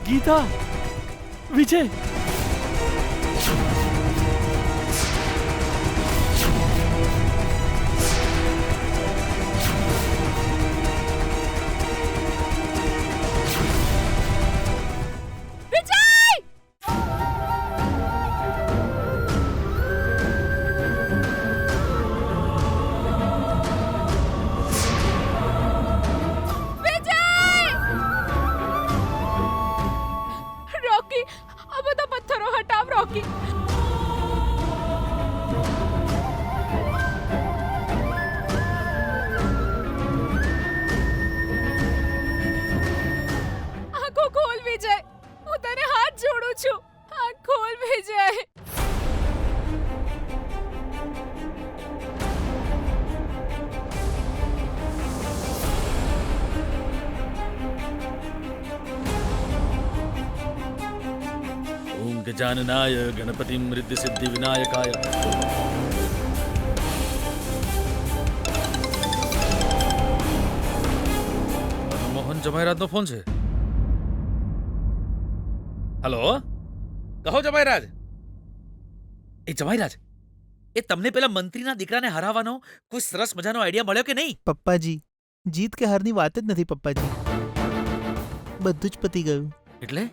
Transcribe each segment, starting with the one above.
ગીતા, વિજય, गजाननाय गणपतिं रिद्धिसिद्धि विनायकाय Mohan જમાઈરાજનો phone છે. Hello, કહો જમાઈરાજ. એ જમાઈરાજ, એ તમને પેલા મંત્રીના દીકરાને હરાવવાનો કોઈ સરસ મજાનો આઈડિયા મળ્યો કે નહીં? પપ્પાજી, જીત કે હારની વાત જ નથી પપ્પાજી. બધું જ પતી ગયું. એટલે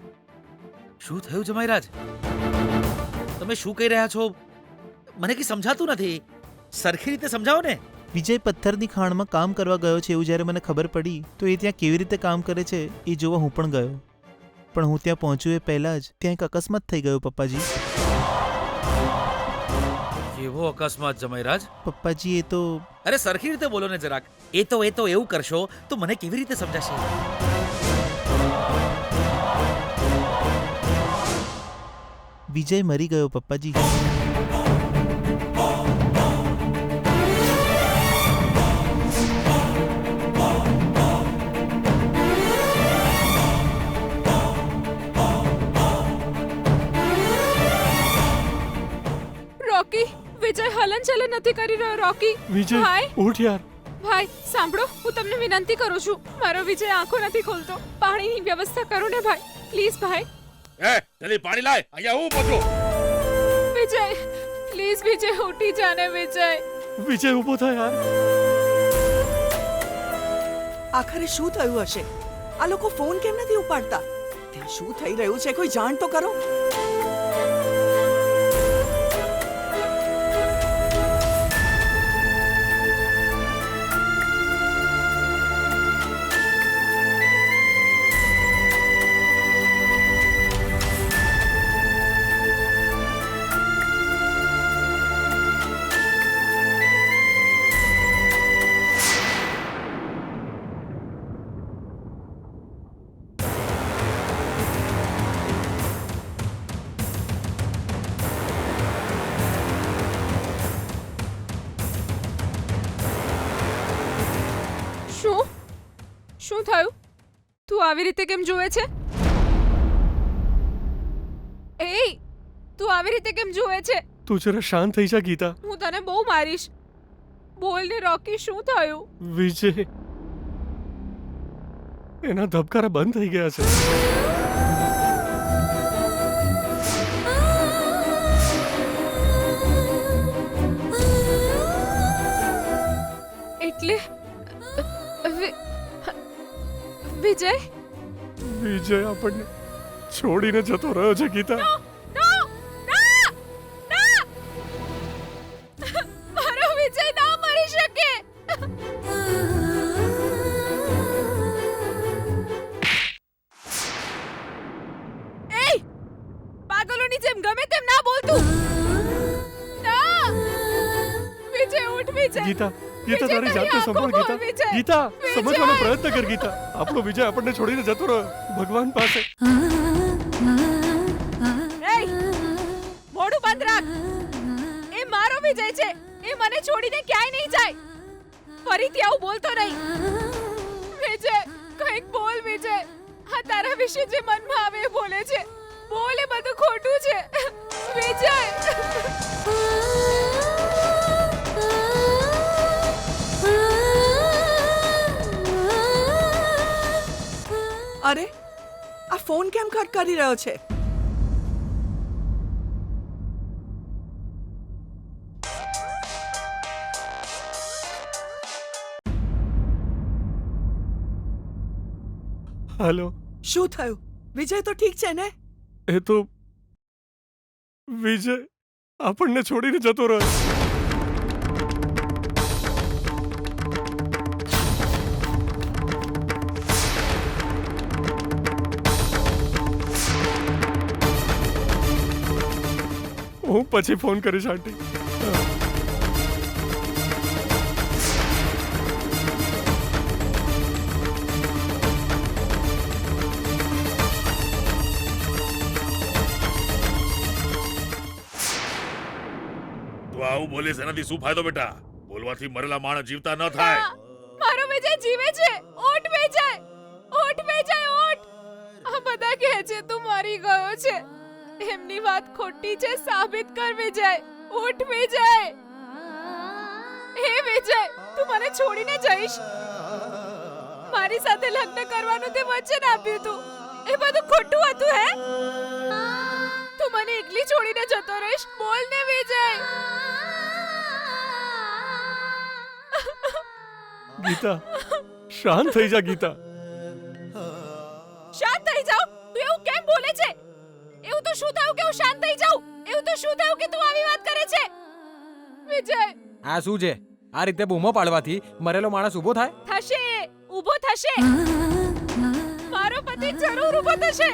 શું થયું જમાઈરાજ? તમે શું કહી રહ્યા છો? મને કંઈ સમજાતું નથી. સરખી રીતે સમજાવો ને. વિજય પથ્થરની ખાણમાં કામ કરવા ગયો છે એવું જ્યારે મને ખબર પડી તો એ ત્યાં કેવી રીતે કામ કરે છે એ જોવા હું પણ ગયો. પણ હું ત્યાં પહોંચ્યું એ પહેલાં જ ત્યાં એક અકસ્માત થઈ ગયો પપ્પાજી. કેવો અકસ્માત જમાઈરાજ? પપ્પાજી એ તો... અરે સરખી રીતે બોલો ને જરાક. એ તો એવું કરશો તો મને કેવી રીતે સમજાશે? વિજય મરી ગયો પપ્પાજી. રોકી, વિજય હલનચલન નથી કરી રહ્યો. રોકી, વિજય, ભાઈ, ઉઠ યાર. ભાઈ સાંભળો, હું તમને વિનંતી કરું છું, મારો વિજય આંખો નથી ખોલતો. પાણીની વ્યવસ્થા કરો ને ભાઈ, પ્લીઝ ભાઈ. જલ્દી પાણી લાય, અહીંયા હું પહોંચો. વિજય, પ્લીઝ વિજય, ઉઠી જાને વિજય. વિજય ઊભો થાય યાર. આખરે શું થયું હશે? આ લોકો ફોન કેમ નથી ઉપાડતા? ત્યાં શું થઈ રહ્યું છે કોઈ જાણ તો કરો. શું થયું? તું આવી રીતે કેમ જુએ છે? એ તું આવી રીતે કેમ જુએ છે? તું જરા શાંત થઈ જા ગીતા. હું તને બહુ મારીશ. બોલ ને રોકી, શું થયું? વિજય, એના ધબકારા બંધ થઈ ગયા છે. એટલે વિજય આપણને છોડીને જતો રહ્યો છે ગીતા. મારો વિજય ના મરી શકે. એ પાગલોની જેમ ગમે તેમ ના બોલતું. ના વિજય, ઉઠ વિજય. ગીતા, તારી જાતને સંભાળ ગીતા. ગીતા, સમજવાનો પ્રયત્ન કર ગીતા. આપણો વિજય આપણને છોડીને જતો રહ્યો ભગવાન પાસે. મોઢું બંધ રાખ. એ મારો વિજય છે. એ મને છોડીને ક્યાંય નહીં જાય. ફરીથી આવું બોલતો નહીં. વિજય, કંઈક બોલ વિજય. આ તારા વિશે જે મનમાં આવે એ બોલે છે. બોલ, એ બધું ખોટું છે વિજય. અરે આ ફોન કેમ કટ કરી રહ્યો છે? હાલો. શું થયું? વિજય તો ઠીક છે ને? એ તો વિજય આપણને છોડીને જતો રહ્યો. હું પછી ફોન કરીશ આંટી. તું આવું બોલીશ એનાથી શું ફાયદો બેટા? બોલવાથી મરેલા માણસ જીવતા ન થાય. મારો વિજય જીવે છે. ઓટ વિજય, ઓટ વિજય, ઓટ. આ બધા કહે છે તું મરી ગયો છે. એમની વાત ખોટી છે, સાબિત કર વિજય. ઓટ વિજય. હે વિજય, તું મને છોડીને જઈશ? મારી સાથે લગ્ન કરવાનું તે વચન આપ્યું તું, એ બધું ખોટું હતું હે? તું મને એકલી છોડીને જતો રહીશ? બોલ ને વિજય. ગીતા, શાંત થઈ જા ગીતા. શાંત થઈ જાઉં? તું એવું કેમ બોલે છે? એવું તો શું થયું કે હું શાંત થઈ જાઉં? એવું તો શું થયું કે તું આવી વાત કરે છે? વિજય. આ શું છે? આ રીતે બૂમો પાડવાથી મરેલો માણસ ઊભો થાય? થશે, ઊભો થશે. મારો પતિ જરૂર ઊભો થશે.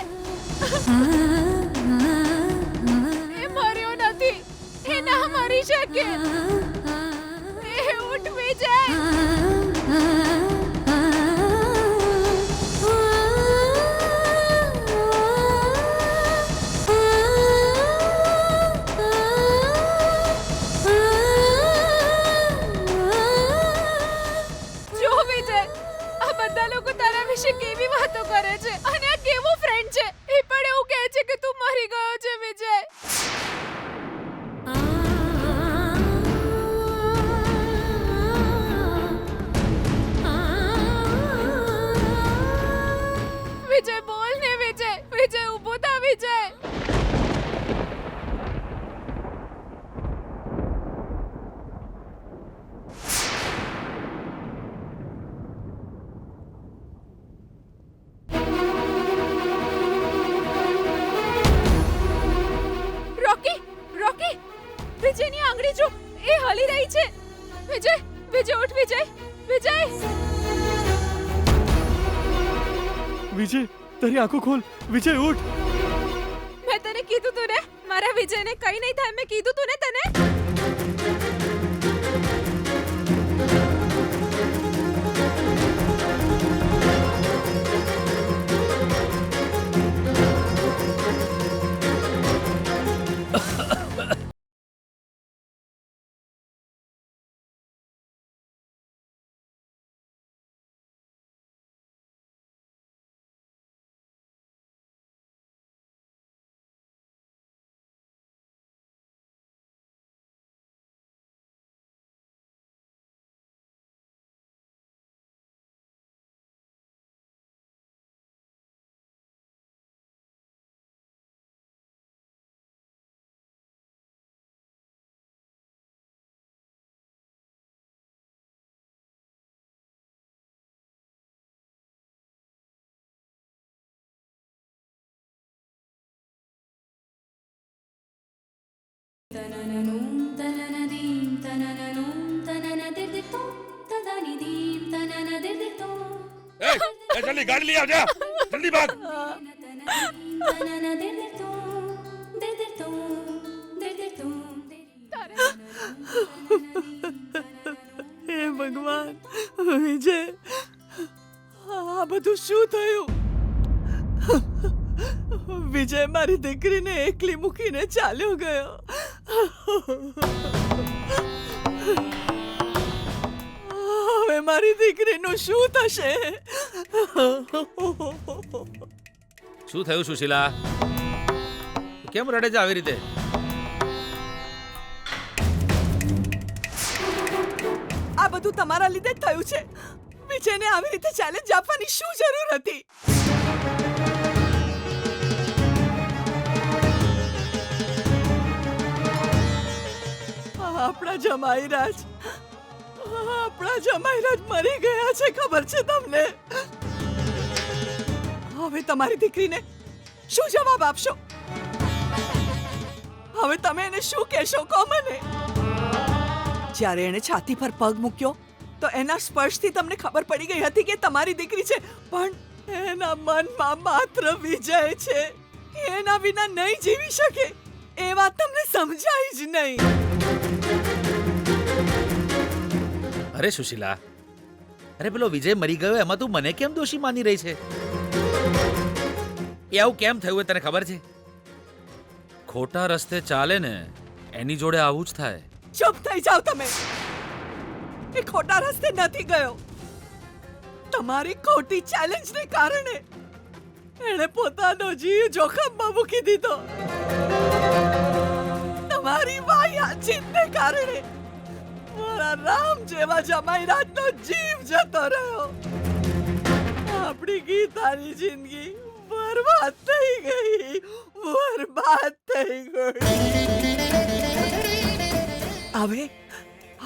એ મર્યો નથી, એ ના મરી શકે. એ ઉઠ વિજય. જો વિજય, આ બધા લોકો તારા વિશે કેવી વાતો કરે છે, અને આ કેવો ફ્રેન્ડ છે. એ પણ એવું કહે છે કે તું મરી ગયો છે વિજય. વિજય બોલ ને વિજય. વિજય ઊભો થા વિજય. રોકી, રોકી. વિજયની આંગળી જો, એ હલી રહી છે. વિજય, વિજય ઉઠ વિજય. વિજય. વિજય, તારી આંખો ખોલ. વિજય ઉઠ. મેં તને કીધું તું ને, મારા વિજયને કઈ નહીં થાય. મેં કીધું તું ને તને. એ જલ્દી ગાડી લઈ આવજા. જલ્દી ભાગ. હે ભગવાન, વિજય, આ બધું શું થયું? વિજય મારી દીકરીને એકલી મૂકીને ચાલ્યો ગયો. હવે મારી દીકરીનું શું થશે? શું થયું સુશીલા? કેમ રડે છે આવી રીતે? આ બધું તમારા લીધે જ થયું છે. વિજયને આવી રીતે ચેલેન્જ આપવાની શું જરૂર હતી? આપણા જમાઈરાજ મરી ગયા છે, ખબર છે તમને? હવે તમારી દીકરીને શું જવાબ આપશો? હવે તમે એને શું કહેશો, કહો મને. જ્યારે એણે છાતી પર પગ મૂક્યો તો એના સ્પર્શથી તમને ખબર પડી ગઈ હતી કે તમારી દીકરી છે, પણ એના મનમાં માત્ર વિજય છે. એના વિના નહીં જીવી શકે એ વાત તમને સમજાય જ નહીં. અરે સુશીલા, અરે પેલો વિજય મરી ગયો એમાં તું મને કેમ દોષી માની રહી છે? એ આવું કેમ થયું એ તને ખબર છે? ખોટા રસ્તે ચાલે ને એની જોડે આવું જ થાય. ચૂપ થઈ જાઓ તમે. એ ખોટા રસ્તે નથી ગયો. તમારી ખોટી ચેલેન્જને કારણે એણે પોતાનો જીવ જોખમમાં મૂકી દીધો. તમારી વાહિયાત જીતને કારણે મારા રામ જેવા જમાઈરાજનો જીવ જતો રહ્યો. આપણી ગીતાની જિંદગી બરબાદ થઈ ગઈ, બરબાદ થઈ ગઈ.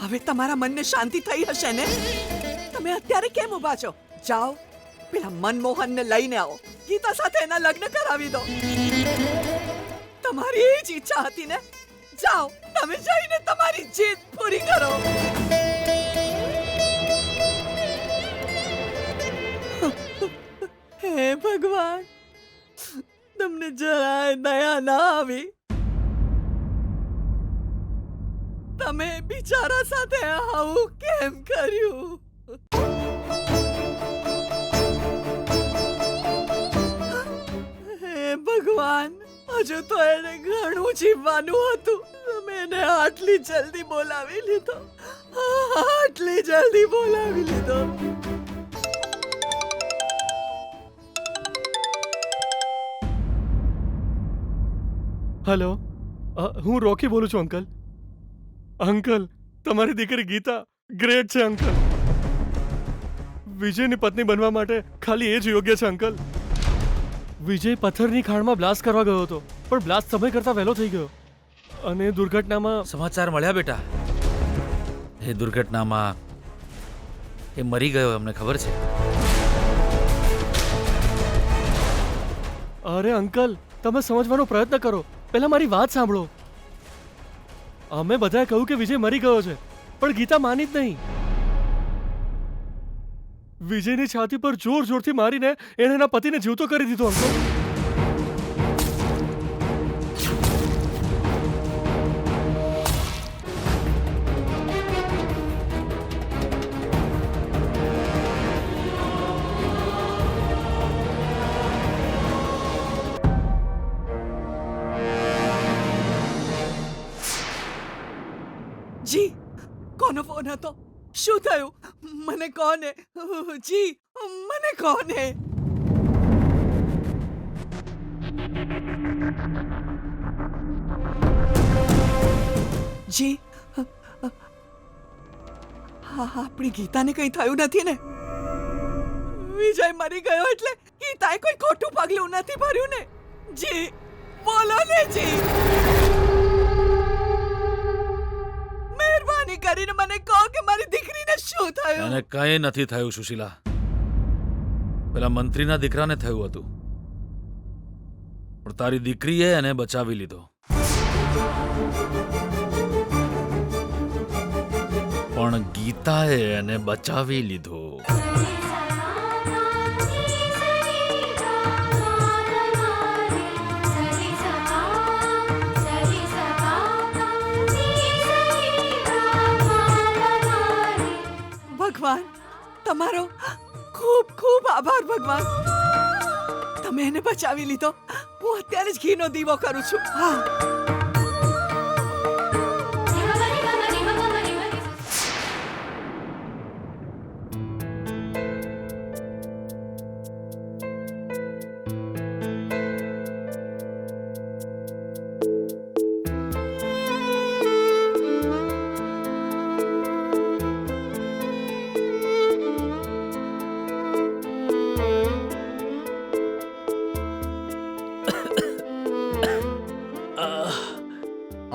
હવે તમારા મનને શાંતિ થઈ હશે ને? તમે અત્યારે કેમ ઊભા છો? જાઓ, પેલા મનમોહનને લઈને આવો, ગીતા સાથે એના લગ્ન કરાવી દો. તમારી એ જ ઈચ્છા હતી ને? જાઓ, તમે જઈને તમારી જીદ પૂરી કરો. હે ભગવાન, તમને જરાય દયા ના આવી. તમે બિચારા સાથે આવું કેમ કર્યું? હે ભગવાન, હજુ તો એને ઘણું જીવવાનું હતું. તમે એને આટલી જલ્દી બોલાવી લીધો, આટલી જલ્દી બોલાવી લીધો. હેલો, હું રોકી બોલું છું અંકલ. અંકલ, તમારી દીકરી ગીતા ગ્રેટ છે અંકલ. વિજયની પત્ની બનવા માટે ખાલી એ જ યોગ્ય છે અંકલ. વિજય પથ્થરની ખાણમાં બ્લાસ્ટ કરવા ગયો હતો, પણ બ્લાસ્ટ સમય કરતા વહેલો થઈ ગયો અને દુર્ઘટનામાં સમાચાર મળ્યા બેટા? એ દુર્ઘટનામાં એ મરી ગયો, અમને ખબર છે. અરે અંકલ, તમે સમજવાનો પ્રયત્ન કરો. પહેલા મારી વાત સાંભળો. અમે બધાએ કહ્યું કે વિજય મરી ગયો છે, પણ ગીતા માની જ નહીં. વિજયની છાતી પર જોર જોરથી મારીને એણે એના પતિને જીવતો કરી દીધો અંકલ. જી, કોનો ફોન હતો? શું થયું? મને કોને? જી, મને કોને? જી, આપણી ગીતાને કંઈ થયું નથી ને? વિજય મરી ગયો એટલે ગીતાએ કોઈ ખોટું પગલું નથી ભર્યું ને? જી, બોલો ને જી. મહેરબાની કરીને મને કહો કે મારી દીકરીને શું થયું? એને કંઈ નથી થયું સુશીલા. પેલા મંત્રીના દીકરાને થયું હતું, પણ તારી દીકરીએ એને બચાવી લીધો. પણ ગીતાએ એને બચાવી લીધો. ભગવાન, તમારો ખૂબ ખૂબ આભાર ભગવાન. તમે એને બચાવી લીધો. હું અત્યારે જ ઘીનો દીવો કરું છું. હા.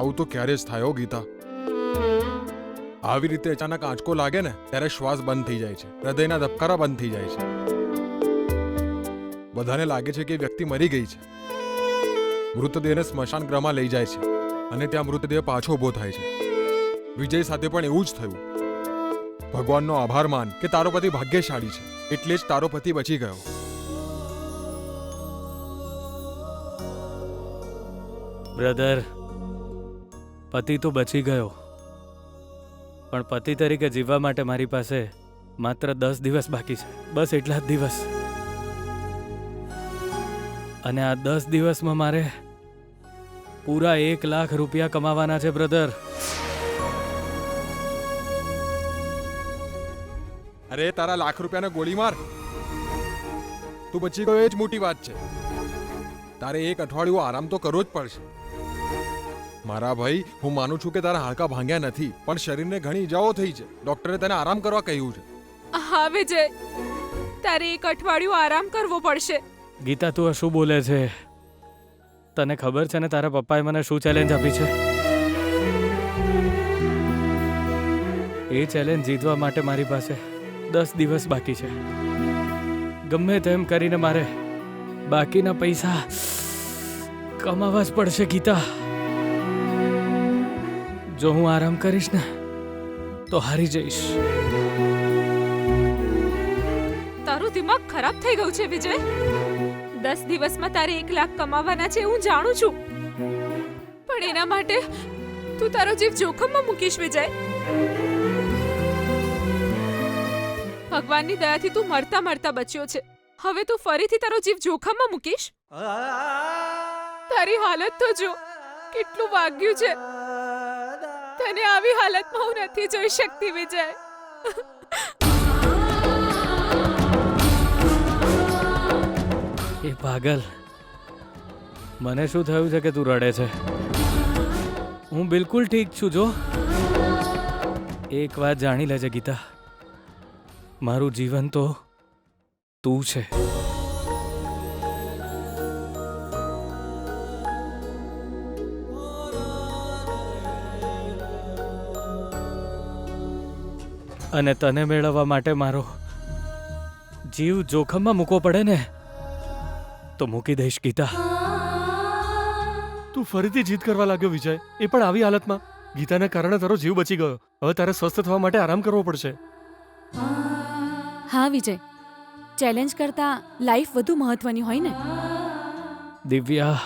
આવું તો ક્યારે જ થાય હો ગીતા. આવી રીતે અચાનક આંચકો લાગે ને ત્યારે શ્વાસ બંધ થઈ જાય છે, હૃદયના ધબકારા બંધ થઈ જાય છે. બધાને લાગે છે કે એ વ્યક્તિ મરી ગઈ છે. મૃતદેહને સ્મશાન ગૃહમાં લઈ જાય છે અને ત્યાં મૃતદેહ પાછો ઊભો થાય છે. વિજય સાથે પણ એવું જ થયું. ભગવાનનો આભાર માન કે તારો પતિ ભાગ્યશાળી છે, એટલે જ તારો પતિ બચી ગયો. બ્રધર, પતિ તો બચી ગયો, પણ પતિ તરીકે જીવવા માટે મારી પાસે માત્ર 10 દિવસ બાકી છે. બસ એટલા જ દિવસ. અને આ 10 દિવસમાં મારે પૂરા 1 લાખ રૂપિયા કમાવાના છે બ્રધર. અરે તારા લાખ રૂપિયાને ગોળી માર. તું બચી ગયો એ જ મોટી વાત છે. તારે 1 અઠવાડિયું આરામ તો કરવો જ પડશે. મારા ભાઈ, હું માનું છું કે તારા હાડકાં ભાંગ્યા નથી, પણ શરીરને ઘણી ઈજાઓ થઈ છે. ડોક્ટરે તને આરામ કરવા કહ્યું છે. હા વિજય, તારે 1 અઠવાડિયું આરામ કરવો પડશે. ગીતા, તું આ શું બોલે છે? તને ખબર છે ને તારા પપ્પાએ મને શું ચેલેન્જ આપી છે? એ ચેલેન્જ જીતવા માટે મારી પાસે 10 દિવસ બાકી છે. ગમે તેમ કરીને મારે બાકીના પૈસા કમાવા જ પડશે ગીતા. જો હું આરામ કરીશ ને તો હારી જઈશ. તારું દિમાગ ખરાબ થઈ ગયું છે વિજય. 10 દિવસમાં તારે 1 લાખ કમાવાના છે હું જાણું છું, પણ એના માટે તું તારો જીવ જોખમમાં મૂકીશ વિજય. ભગવાનની દયાથી તું મરતા મરતા બચ્યો છે. હવે તું ફરીથી તારો જીવ જોખમમાં મૂકીશ? તારી હાલત તો જો, કેટલું વાગ્યું છે. તને આવી હાલતમાં હું નથી જોઈ શકતી વિજય. એ પાગલ, મને શું થયું છે કે તું રડે છે? હું બિલકુલ ઠીક છું. જો એક વાત જાણી લેજે ગીતા, મારું જીવન તો તું છે. અને તને મેળવવા માટે મારો જીવ જોખમમાં મૂકવો પડે ને તો મૂકી દઈશ ગીતા. તું ફરીથી જીત કરવા લાગ્યો વિજય, એ પણ આવી હાલતમાં. ગીતાને કારણે તારો જીવ બચી ગયો. હવે તારે સ્વસ્થ થવા માટે આરામ કરવો પડશે. હા વિજય, ચેલેન્જ કરતા લાઈફ વધુ મહત્વની હોય ને. દિવ્યા,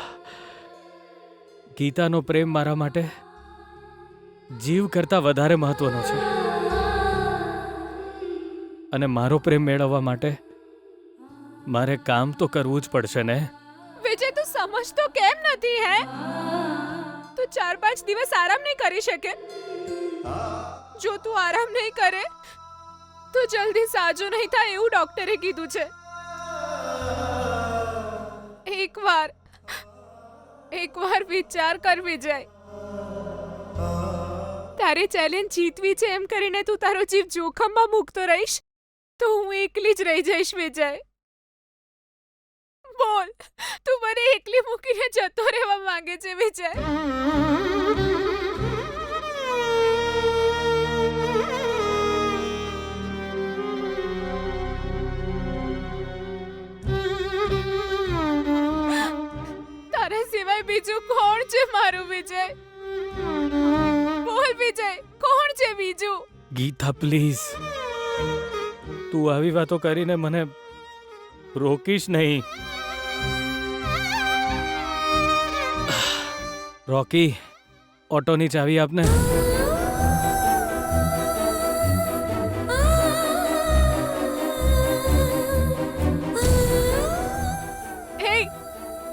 ગીતાનો પ્રેમ મારા માટે જીવ કરતા વધારે મહત્વનો છે. અને મારો પ્રેમ મેળવવા માટે મારે કામ તો કરવું જ પડશે ને. વિજય, તું સમજતો કેમ નથી? હે, તું 4-5 દિવસ આરામ નહીં કરી શકે? જો તું આરામ નહીં કરે તો જલ્દી સાજો નહીં થાય એવું ડોક્ટરે કીધું છે. એકવાર વિચાર કર વિજય. તારે ચેલેન્જ જીતવી છે એમ કરીને તું તારો જીવ જોખમમાં મૂકતો રહીશ તો હું એકલી જ રહી જઈશ વિજય. બોલ, તું મને એકલી મૂકીને જતો રહેવા માંગે છે વિજય? તારા સિવાય બીજું કોણ છે મારું વિજય? બોલ વિજય, કોણ છે બીજું? ગીતા પ્લીઝ, તું આવી વાતો કરીને મને રોકીશ નહીં. રોકી, ઓટોની ચાવી આપને. હે,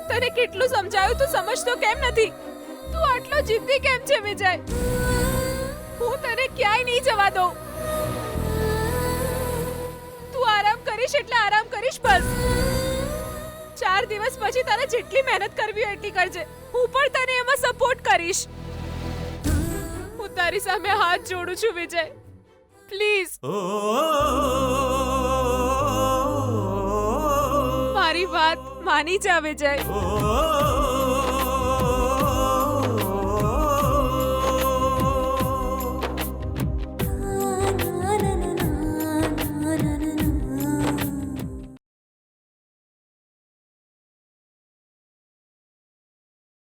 તને કેટલું સમજાયું, તું સમજતો કેમ નથી? તું આટલો જિદ્દી કેમ છે વિજય? હું તને ક્યાંય નહીં જવા દઉં. તું આરામ કરીશ એટલે આરામ કરીશ, બસ. 4 દિવસ પછી તારે જેટલી મહેનત કરવી હોય એટલી કરજે. હું પણ તને એમાં સપોર્ટ કરીશ. હું તારી સામે હાથ જોડું છું વિજય, પ્લીઝ. મારી વાત માની જા વિજય.